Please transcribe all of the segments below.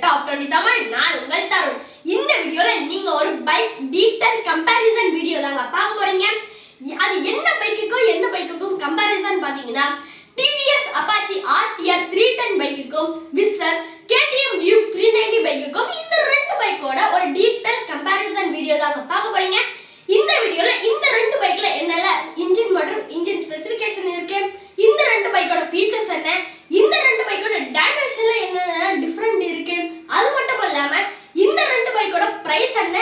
Top 20 Tamil. நான் உங்கள் தருண். இந்த வீடியோல நீங்க ஒரு பைக் டீடைல் கம்பேரிசன் வீடியோ தாங்க பார்க்க போறீங்க. அது என்ன பைக்குக்கும் கம்பேரிசன் பாத்தீங்கன்னா TVS Apache RTR 310 பைக்குக்கும் விசஸ் KTM Duke 390 பைக்குக்கும் இந்த ரெண்டு பைக்கோட ஒரு டீடைல் கம்பேரிசன் வீடியோ தாங்க பார்க்க போறீங்க. இந்த வீடியோல இந்த ரெண்டு பைக்ல என்னெல்லாம் இன்ஜின் மற்றும் இன்ஜின் ஸ்பெசிஃபிகேஷன் இருக்கு, இந்த ரெண்டு பைக்கோட ஃபீச்சர்ஸ் என்ன, இந்த ரெண்டு பைக்கோட டைமென்ஷன்ல என்னென்ன டிஃபரெண்ட் இருக்கு, அது மட்டும் இல்லாம இந்த ரெண்டு பைக்கோட பிரைஸ் என்ன,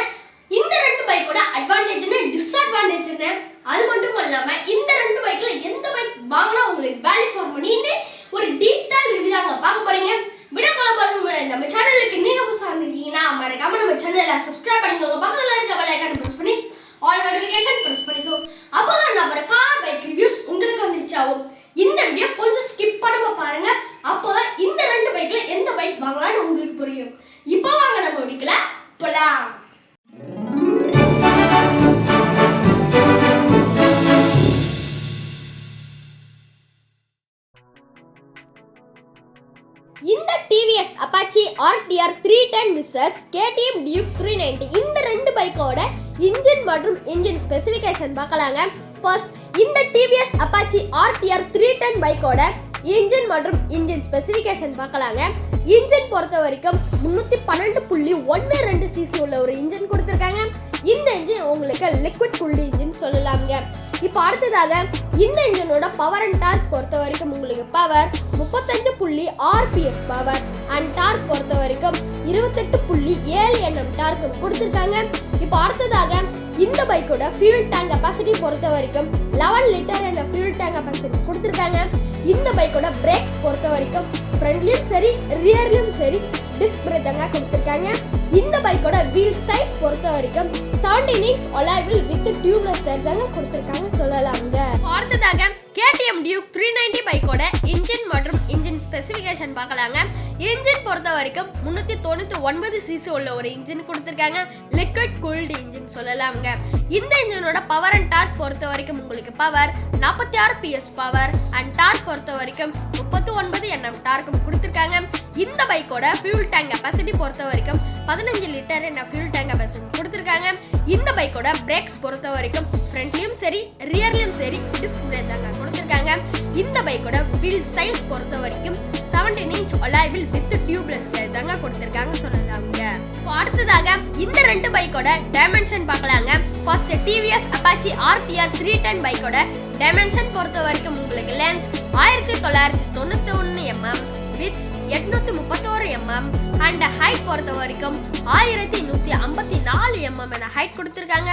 இந்த ரெண்டு பைக்கோட அட்வான்டேஜ் என்ன, டிஸ்அட்வான்டேஜ் என்ன, அது மட்டும் இல்லாம இந்த ரெண்டு பைக்ல எந்த பைக் வாங்கினா உங்களுக்கு வேல்யூ ஃபார் மணின்னு ஒரு டீடைல் ரிவ்யூ தாங்க பார்க்க போறீங்க. வீடியோக்குள்ள போறதுக்கு முன்னாடி நம்ம சேனலுக்கு நீங்க புதுசா வந்திருக்கீங்கன்னா மறக்காம நம்ம சேனலை சப்ஸ்கிரைப் பண்ணிக்கோங்க. பக்கத்துல இருக்க பெல் ஐகானை பிரஸ் பண்ணி ஆல் நோட்டிஃபிகேஷன் பிரஸ் பண்ணிக்கோ. அப்பதான் நம்ம கார் பைக் ரிவ்யூஸ் உங்களுக்கு வந்துருச்சாவும். இந்த வீடியோ கொஞ்சம் ஸ்கிப் பண்ணாம பாருங்க, அப்போதான் இந்த ரெண்டு பைக்ல எந்த பைக் வாங்கலாம்னு உங்களுக்கு புரியும். இப்போ வாங்க நம்ம வீடியோக்குள்ள போலாம். இந்த TVS Apache RTR 310 vs KTM Duke 390 இந்த ரெண்டு பைக்கோட இன்ஜின் மற்றும் இன்ஜின் ஸ்பெசிஃபிகேஷன் பார்க்கலாங்க. ஃபர்ஸ்ட் இந்த TVS Apache RTR 310 பைக்கோட இன்ஜின் மற்றும் இன்ஜின் ஸ்பெசிஃபிகேஷன் பார்க்கலாங்க. இன்ஜின் பொறுத்த வரைக்கும் 312.12 cc உள்ள ஒரு இன்ஜின் கொடுத்துருக்காங்க. இந்த இன்ஜின் உங்களுக்கு லிக்விட் கூல்டு இன்ஜின் சொல்லலாங்க. இப்போ அடுத்ததாக இந்த இன்ஜினோட பவர் அண்ட் டார்க் பொறுத்த வரைக்கும் உங்களுக்கு power 35.6 PS power and torque பொறுத்த வரைக்கும் 28.7 Nm டார்க் கொடுத்துருக்காங்க. இப்போ அடுத்ததாக இந்த பைக்கோட ஃபியூல் டேங்க் கெப்பாசிட்டி பொறுத்த வரைக்கும் 11 லிட்டர் என்ற ஃபியூல் டேங்க் கெப்பாசிட்டி கொடுத்துருக்காங்க. இந்த பைக்கோட பிரேக்ஸ் பொறுத்த வரைக்கும் ஃப்ரண்ட்லயும் சரி ரியர்லயும் சரி டிஸ்க் பிரேக் தாங்க கொடுத்துருக்காங்க. இந்த பைக்கோட வீல் சைஸ் பொறுத்த வரைக்கும் 17 inch alloy wheel with tubeless tyre தாங்க கொடுத்துருக்காங்க சொல்லலாம்ங்க. அடுத்ததாக KTM Duke 390 பைக்கோட இன்ஜின் மற்றும் இன்ஜின் ஸ்பெசிஃபிகேஷன் பார்க்கலாங்க. இன்ஜின் பொறுத்த வரைக்கும் 399 cc உள்ள ஒரு இன்ஜின் கொடுத்துருக்காங்க. லிக்விட் கூல்டு இன்ஜின் சொல்லலாம்ங்க. இந்த இன்ஜினோட பவர் அண்ட் டார்க் பொறுத்த வரைக்கும் உங்களுக்கு power 46 PS power and torque பொறுத்த வரைக்கும் 39 Nm டார்க் கொடுத்துருக்காங்க. இந்த பைக்கோட ஃபியூல் டேங்க் கெப்பாசிட்டி பொறுத்த வரைக்கும் 15 லிட்டர் என்ற ஃபியூல் டேங்க் கெப்பாசிட்டி கொடுத்துருக்காங்க. இந்த பைக்கோட பிரேக்ஸ் பொறுத்த வரைக்கும் ஃப்ரண்ட்லயும் சரி ரியர்லயும் சரி டிஸ்க் பிரேக் தாங்க கொடுத்துருக்காங்க. இந்த பைக்கோட வீல் சைஸ் பொறுத்த வரைக்கும் 17 inch alloy wheel with tubeless tyre தாங்க கொடுத்துருக்காங்க சொல்லலாம்ங்க. அடுத்ததாக இந்த ரெண்டு பைக்கோட டைமென்ஷன் பார்க்கலாங்க. ஃபர்ஸ்ட் TVS Apache RTR 310 பைக்கோட டைமென்ஷன் பொறுத்த வரைக்கும் உங்களுக்கு length 1991 mm width 831 mm and height பொறுத்த வரைக்கும் 1154 mm என ஹைட் கொடுத்துருக்காங்க.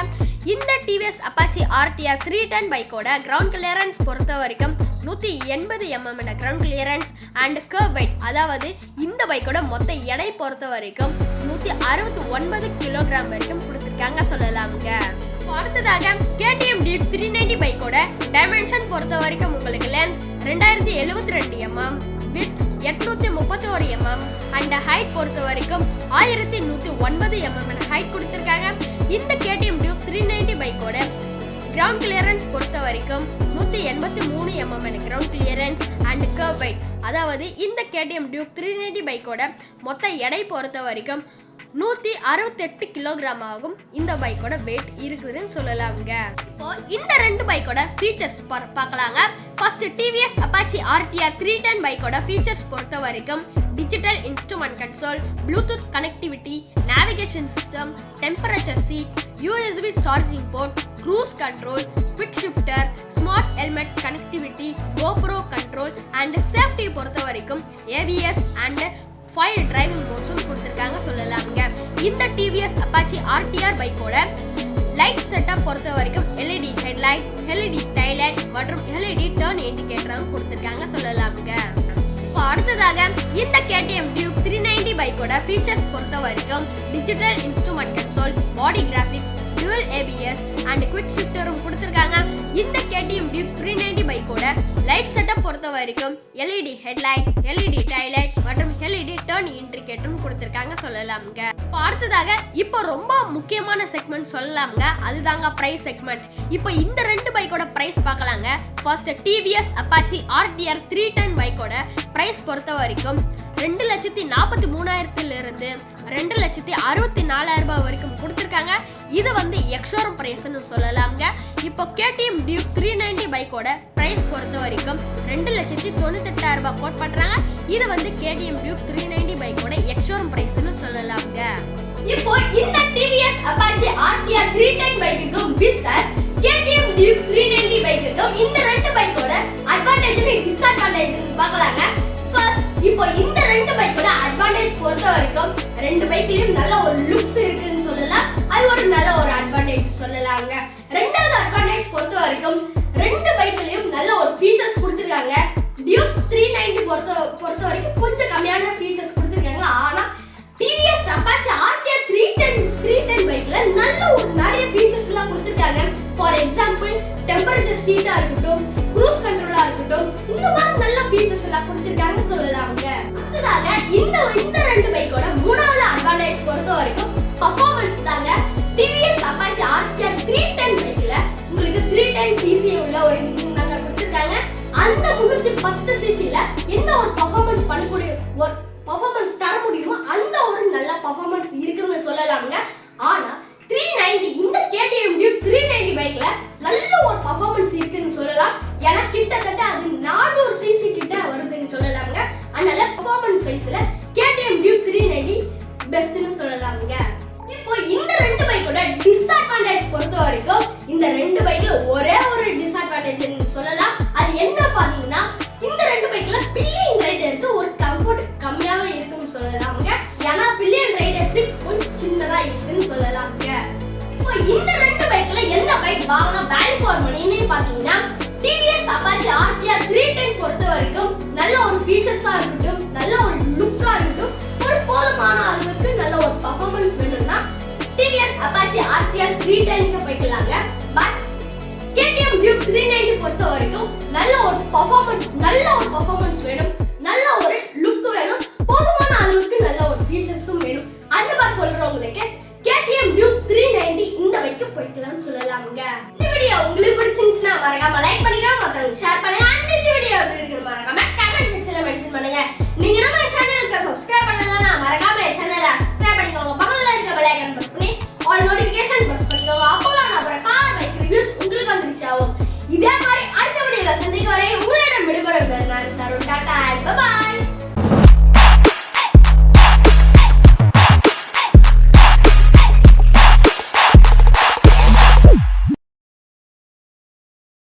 இந்த TVS Apache RTR 310 பைக்கோட கிரவுண்ட் கிளியரன்ஸ் பொறுத்த வரைக்கும் 180 mm என ground clearance and kerb weight, அதாவது இந்த பைக்கோட மொத்த எடை பொறுத்த வரைக்கும் 169 kg வரைக்கும் கொடுத்துருக்காங்க சொல்லலாம்ங்க. அடுத்ததாக KTM Duke 390 பைக்கோட டைமென்ஷன் பொறுத்த வரைக்கும் உங்களுக்கு length 2072 mm width 831 mm and height பொறுத்த வரைக்கும் 1109 mm என ஹைட் கொடுத்துருக்காங்க. இந்த KTM Duke 390 பைக்கோட கிரவுண்ட் கிளியரன்ஸ் பொறுத்த வரைக்கும் 183 mm என ground clearance and kerb weight, அதாவது இந்த KTM Duke 390 பைக்கோட மொத்த எடை பொறுத்த வரைக்கும் 168 kg ஆகும். இந்த பைக்கோட வெயிட் இருக்குதுன்னு சொல்லலாம்ங்க. இப்போ இந்த ரெண்டு பைக்கோட ஃபீச்சர்ஸ் பார்க்கலாங்க. ஃபர்ஸ்ட் TVS Apache RTR 310 பைக்கோட ஃபீச்சர்ஸ் பொறுத்த வரைக்கும் digital instrument console, Bluetooth connectivity, navigation system, temperature seat, USB charging port, cruise control, quick shifter, smart helmet connectivity, GoPro control and safety பொறுத்த வரைக்கும் ABS அண்ட் 5 டிரைவிங் மோட்ஸும் கொடுத்துருக்காங்க சொல்லலாம்ங்க. இந்த TVS Apache RTR பைக்கோட light setup பொறுத்த வரைக்கும் LED headlight, LED tail light மற்றும் LED turn இண்டிகேட்டரும் கொடுத்துருக்காங்க சொல்லலாம்ங்க. அடுத்ததாக இந்த KTM Duke 390 பைக்கோட ஃபீச்சர்ஸ் பொறுத்த வரைக்கும் digital instrument console, body graphics, dual ABS and quick ஷிஃப்டரும் கொடுத்துருக்காங்க. இந்த KTM Duke 390 பைக்கோட லைட் செட்டப் பொறுத்த வரைக்கும் LED ஹெட்லைட், LED டைலைட் மற்றும் LED டர்ன் இண்டிகேட்டரும் கொடுத்துருக்காங்க சொல்லலாம்ங்க. அடுத்ததாக இப்போ ரொம்ப முக்கியமான செக்மெண்ட் சொல்லலாம்ங்க, அதுதாங்க பிரைஸ் செக்மெண்ட். இப்போ இந்த ரெண்டு பைக்கோட பிரைஸ் பார்க்கலாங்க. ஃபர்ஸ்ட் TVS Apache RTR 310 பைக்கோட பிரைஸ் பொறுத்த வரைக்கும் 2,43,000 இருந்து 2,64,000 வரைக்கும் கொடுத்துருக்காங்க. இது வந்து எக்ஸோரம் பிரைஸ்னு சொல்லலாம்ங்க. இப்போ KTM Duke 390 பைக்கோட பிரைஸ் பொறுத்த வரைக்கும் 2,98,000 கோட் பண்றாங்க. இது வந்து KTM Duke 390 பைக்கோட எக்ஸோரம் பிரைஸ்னு சொல்லலாம்ங்க. இப்போ இந்த TVS Apache RTR 310 பைக்குக்கும் விசஸ் KTM Duke 390 பைக்குக்கும் இந்த ரெண்டு பைக்கோட அட்வான்டேஜ் அண்ட் டிஸ்அட்வான்டேஜ் பார்க்கலாங்க. ஃபர்ஸ்ட் இப்போ இந்த ரெண்டு பைக்கோட அட்வான்டேஜ் பொறுத்த வரைக்கும் ரெண்டு பைக்லயும் நல்ல ஒரு லுக்ஸ் இருக்குன்னு சொல்லலாம். அது ஒரு நல்ல ஒரு அட்வான்டேஜ் சொல்லலாங்க. ரெண்டாவது அட்வான்டேஜ் பொறுத்த வரைக்கும் ரெண்டு பைக்லயும் நல்ல ஒரு ஃபீச்சர்ஸ் கொடுத்திருக்காங்க. Duke 390 பொறுத்த வரைக்கும் கொஞ்சம் கம்மியான ஃபீச்சர்ஸ் கொடுத்திருக்காங்க. ஆனா TVS Apache RTR 310 பைக்ல நல்ல ஒரு நிறைய ஃபீச்சர்ஸ் எல்லாம் கொடுத்திருக்காங்க. ஃபார் எக்ஸாம்பிள் டெம்பரேச்சர் சீட்டா இருக்கட்டும், க்ரூஸ் கண்ட்ரோலா இருக்கட்டும், இந்த மாதிரி நல்ல ஃபீச்சர்ஸ் எல்லாம் கொடுத்திருக்காங்க சொல்லலாம்ங்க. அடுத்ததாக இந்த ரெண்டு பைக்கோட மூணாவது அட்வான்டேஜ் பொறுத்த வரைக்கும் பெர்ஃபார்மன்ஸ் தாங்க. TVS Apache RTR 310 பைக்ல உங்களுக்கு 310cc உள்ள ஒரு இன்ஜின் தாங்க கொடுத்திருக்காங்க. அந்த 310 cc-ல என்ன ஒரு பெர்ஃபார்மன்ஸ் பண்ணக்கூடிய ஒரு பெர்ஃபார்மன்ஸ் தர முடியுமோ அந்த ஒரு நல்ல பெர்ஃபார்மன்ஸ் இருக்குன்னு சொல்லலாம்ங்க. ஆனா 390 இந்த KTM Duke 390 பைக்ல நல்ல ஒரு பெர்ஃபார்மன்ஸ் இருக்குன்னு சொல்லலாம். ஏன்னா கிட்டத்தட்ட அது 400 cc கிட்ட வருதுன்னு சொல்லலாம்ங்க. அதனால பெர்ஃபார்மன்ஸ் வைஸ்ல KTM Duke 390 பெஸ்ட்னு சொல்லலாம்ங்க. இப்போ இந்த ரெண்டு பைக்கோட டிஸ்அட்வான்டேஜ் பொறுத்த வரைக்கும் இந்த ரெண்டு பைக்ல ஒரே ஒரு டிஸ்அட்வான்டேஜ்னு சொல்லலாம். அது என்ன பாத்தீங்கன்னா இந்த ரெண்டு பைக்ல பில்லியன் ரைட் எடுத்து ஒரு கம்ஃபர்ட் கம்மியாவே இருக்குன்னு சொல்லலாம்ங்க. ஏன்னா பில்லியன் ரைட் சீட் கொஞ்சம் சின்னதா இருக்குன்னு சொல்லலாம்ங்க. இப்போ இந்த ரெண்டு பைக்ல எந்த பைக் வாங்கினா வேல்யூ ஃபார் மணின்னு பாத்தீங்கன்னா TVS Apache RTR 310 பொறுத்த வரைக்கும் நல்ல ஒரு ஃபீச்சர்ஸா இருக்கட்டும், நல்ல ஒரு லுக்கா இருக்கட்டும், ஒரு போதுமான அளவுக்கு நல்ல ஒரு பெர்ஃபார்மன்ஸ் வேணும்னா TVS Apache RTR 310 போய்க்கலாங்க. பட் KTM Duke 390 பொறுத்த வரைக்கும் நல்ல ஒரு பெர்ஃபார்மன்ஸ் வேணும், நல்ல ஒரு லுக் வேணும், போதுமான அளவுக்கு நல்ல ஒரு ஃபீச்சர்ஸும் வேணும். அந்த மாதிரி சொல்றவங்களுக்கு KTM Duke 390 இந்த பைக்கு போய்க்கலாம்னு சொல்லலாம்ங்க. இந்த வீடியோ உங்களுக்கு பிடிச்சிருந்துச்சுன்னா மறக்காம லைக் பண்ணுங்க, மத்தவங்களுக்கு ஷேர் பண்ணுங்க. அந்த இந்த வீடியோ எப்படி இருக்குன்னு மறக்காம கமெண்ட் செக்ஷன்ல மென்ஷன் பண்ணுங்க. நீங்க நம்ம சேனலுக்கு சப்ஸ்கிரைப் பண்ணலனா மறக்காம சேனலை சப்ஸ்கிரைப் பண்ணிக்கோங்க. பக்கத்துல இருக்க பெல் ஐகான் பிரஸ் பண்ணி ஆல் நோட்டிஃபிகேஷன் பிரஸ் பண்ணிக்கோங்க. அப்போதான் நான் அப்புறம் கார் பைக் ரிவ்யூஸ் உங்களுக்கு வந்து ரீச் ஆகும். இதே மாதிரி அடுத்த வீடியோல சந்திக்கும் வரை உங்களிடம் விடைபெறுவது நான் தருண். Tata, by by.